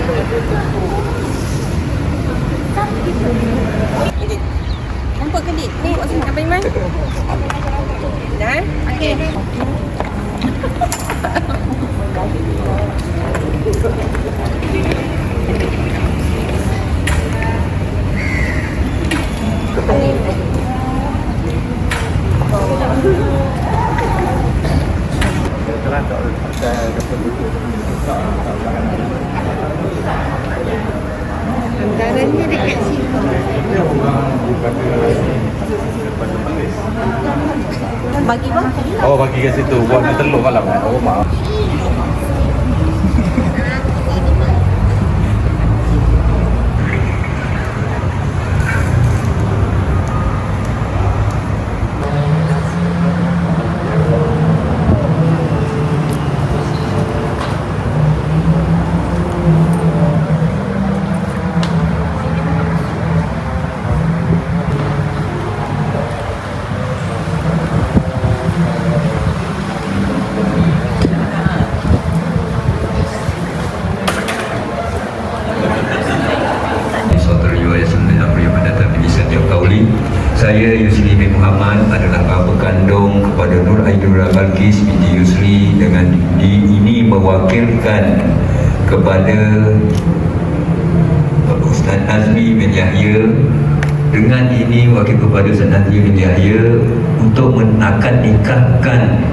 Ini. Nampak ke ni? Ni kat sini apa Iman? Dah? Okey. Anggarannya dekat sini. Bagi bang? Oh, bagi kat situ. Buat dia telur malam. Oh, maaf. Saya Yusri bin Muhammad adalah bapa kandung kepada Nur Aidura Balqis binti Yusri, dengan ini mewakilkan kepada Ustaz Nazmi bin Yahya, dengan ini wakil kepada Ustaz Nazmi bin Yahya untuk akan nikahkan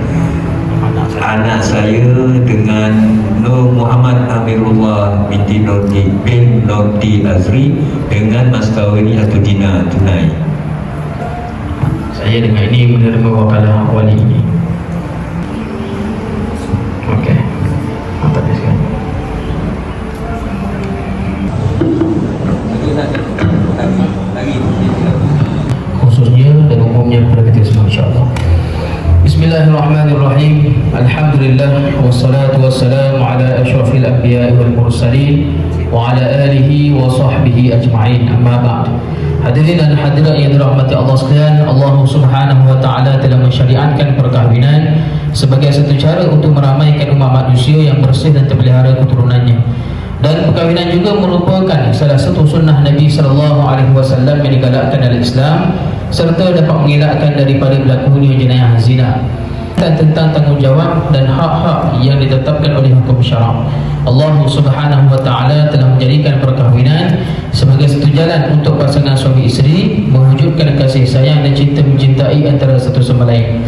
anak saya dengan Nur Muhammad Amirullah binti Nordi bin Nordi Azri dengan mas kahwin atau dina tunai. Saya dengan ini menerima wakalah wali ini. Okey. Mantap sekali. Khususnya dan umumnya kepada kita semua, insya-Allah. Bismillahirrahmanirrahim. Alhamdulillah wassalatu wassalamu ala asyrafil anbiya'i wal mursalin wa ala alihi wa sahbihi ajma'in. Amma ba'd. Hadirin dan hadirat yang dirahmati Allah sekalian, Allah Subhanahu wa taala telah mensyariatkan perkahwinan sebagai satu cara untuk meramaikan umat manusia yang bersih dan terpelihara keturunannya. Dan perkahwinan juga merupakan salah satu sunnah Nabi sallallahu alaihi wasallam yang digalakkan dalam Islam, serta dapat mengelakkan daripada berlakunya jenayah zina. Dan tentang tanggungjawab dan hak-hak yang ditetapkan oleh hukum syarak, Allah Subhanahu wa taala telah menjadikan perkahwinan sebagai satu jalan untuk pasangan suami isteri mewujudkan kasih sayang dan cinta mencintai antara satu sama lain.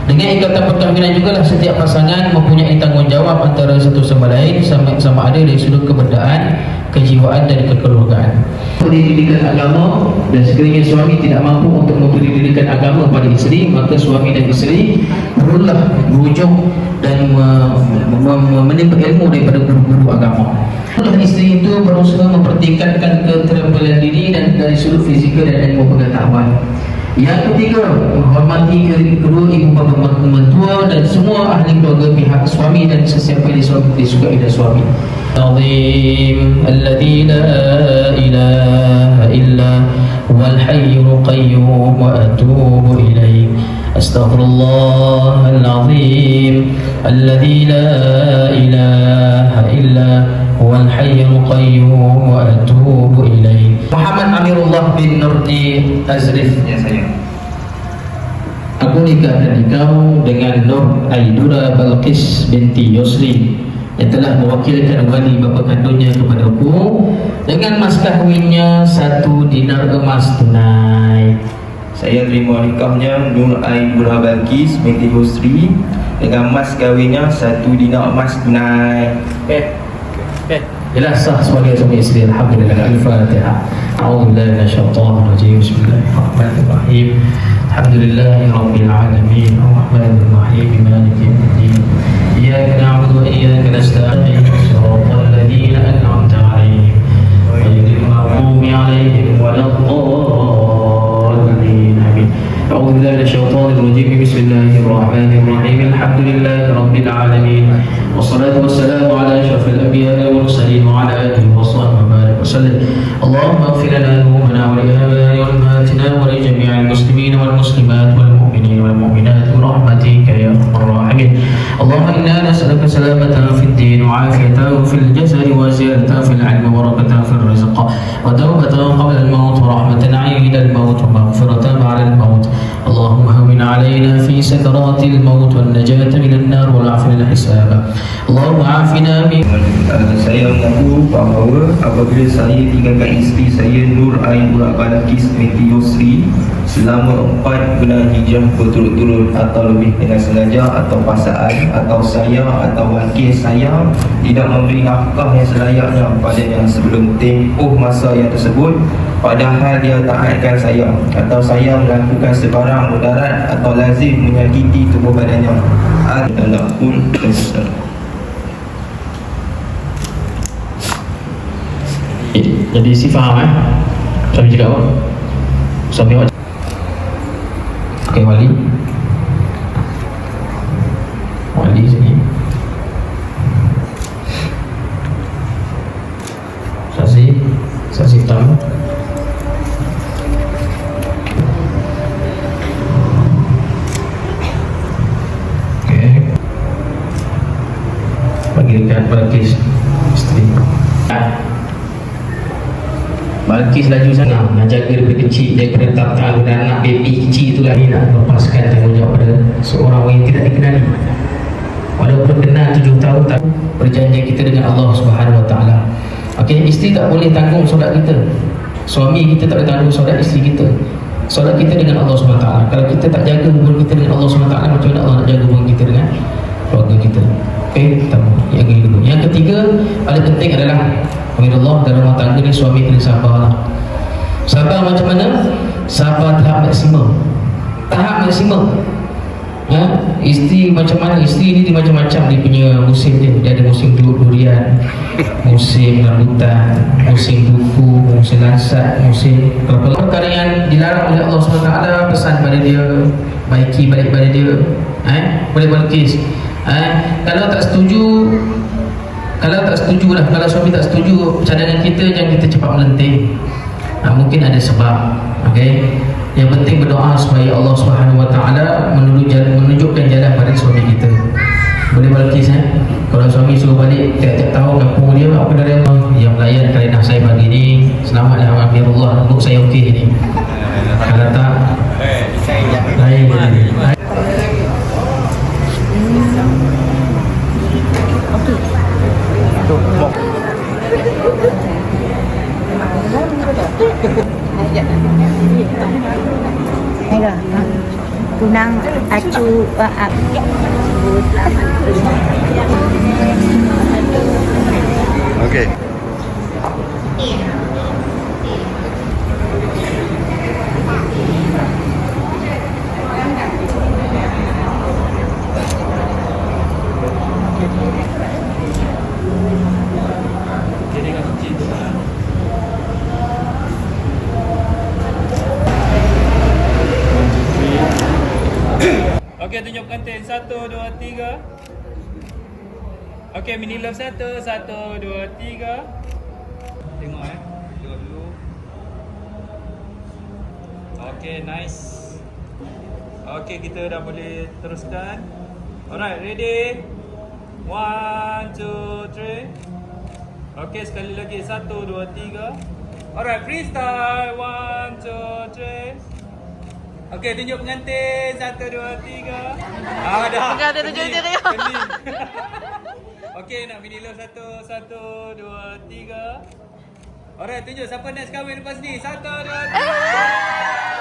Dengan ikatan perkahwinan jugalah setiap pasangan mempunyai tanggungjawab antara satu sama lain, sama ada dari sudut keberdaan, kejiwaan dan kekeluargaan. Pendidikan agama, dan sekiranya suami tidak mampu untuk memberi pendidikan agama pada isteri, maka suami dan isteri perlulah berujuk dan menimba ilmu daripada guru-guru agama. Dan isteri itu berusaha mempertingkatkan keterampilan diri dan dari sudut fizikal dan ilmu pengetahuan. Yang ketiga, menghormati kedua ibu bapa mertua dan semua ahli keluarga pihak suami dan sesiapa yang disukai oleh suami. Azim alladzi la ilaha illa huwal hayyul qayyum wa atubu ilaih. Astaghfirullahal azim alladzi la ilaha illa huwal hayyul qayyum wa atubu ilaih. Muhammad Amirullah bin Nordi Azrif, ya saya. Aku nikahkan engkau dengan Nur Aidura Balqis binti Yusri yang telah mewakilkan wali bapa kandungnya kepadaku dengan mas kahwinnya 1 dinar emas tunai. Saya terima nikahnya Nur Aidura Balqis binti Yusri dengan mas kahwinnya 1 dinar emas tunai. Jelas sah sebagai suami isteri. Alhamdulillah. Al-Fatihah. A'udzubillahi minasyaitonir rajim. Bismillahirrahmanirrahim. Alhamdulillahi rabbil alamin. Arrahmanir rahim. Maliki yaumiddin. Iyyaka na'budu wa iyyaka nasta'in. Shiratal ladzina an'amta 'alaihim ghairil maghdubi 'alaihim waladdallin. Amin. A'udzubillahi minasyaitonir rajim. Bismillahirrahmanirrahim. Alhamdulillahi rabbil alamin. Wassalatu wassalamu ala asyrafil anbiya'i wal mursalin wa ala alihi wa sahbihi wasallam. Allahumma ighfir lana dhunubana wa li abaina wa ummahatina wa li jami'il muslimin wal muslimat wal mu'minin wal mu'minat bi rahmatika ya arhamar rahimin. اللهم إنا نسألك سلامة في الدين وعافية في الجسد وزيادة في العلم وبركة في الرزق وتوبة قبل الموت ورحمة عند الموت ومغفرة بعد الموت. اللهم هون علينا في سكرات الموت والنجاة من النار والعفو الحساب. اللهم عافنا من Saya mengaku bahawa apabila saya tinggalkan isteri saya Nur Ain Burak Balkis binti Yusri selama 4 bulan hijrah berturut-turut atau lebih dengan sengaja atau paksaan atau saya atau wakil saya tidak memberi nafkah yang selayaknya padanya sebelum tempoh masa yang tersebut, padahal dia taatkan saya atau saya melakukan sebarang mudarat atau lazim menyakiti tubuh badannya. Alaqul Qisar. Jadi isi faham Suami cakap apa? Suami awak okay, wali sini saksi tamu okay. Bagikan Balkis isteri Balkis laju sana nak jaga daripada kecil, daripada tak dan anak baby kecil tu lah. Ni nak lepaskan tanggungjawab pada seorang yang tidak dikenali walaupun kenal 7 tahun tak. Perjanjian kita dengan Allah Subhanahu Wa Taala. Okey, isteri tak boleh tanggung solat kita, suami kita tak boleh tanggung solat isteri kita. Solat kita dengan Allah Subhanahu Wa Taala. Kalau kita tak jaga hubungan kita dengan Allah Subhanahu Wa Taala, macam mana Allah nak jaga hubungan kita dengan keluarga kita? Okey, yang kedua. Yang ketiga paling penting adalah Allah dalam rumah tangga ni suami kena sabar. Sabar macam mana? Sabar tahap maksimum. Tahap maksimum. Isteri macam mana? Isteri ni dia macam-macam dia punya musim dia. Dia ada musim durian, musim rambutan, musim buku, musim lansat, musim perkara yang dilarang oleh Allah SWT. Pesan pada dia, baiki balik pada dia. Boleh Balkis. Kalau tak setuju lah, kalau suami tak setuju cadangan kita, jangan kita cepat melenting. Mungkin ada sebab. Okey. Yang penting berdoa supaya Allah Subhanahu Wa Taala menunjukkan jalan pada suami kita. Boleh Balkis Kalau suami suruh balik tiap-tiap tahun kampung dia, apa dari Allah yang melayan kalinah saya pagi ni, selamat alhamdulillah, untuk saya okey ni. Kalau tak lain jadi. Tunang acu Okay. Okey, tunjuk kantin. 1, 2, 3. Okey, mini love 1, 1, 2, 3. Tengok Tengok dulu. Okey, nice. Okey, kita dah boleh teruskan. Alright, ready? 1, 2, 3. Okey, sekali lagi. 1, 2, 3. Alright, freestyle. 1, 2, 3. Okey, tunjuk pengantin. 1, 2, 3. Dah. Enggak ada tunjuk diri. Okey, nak mini love 1, 1, 2, 3. Alright, tunjuk siapa next kahwin lepas ni. 1, 2, 3.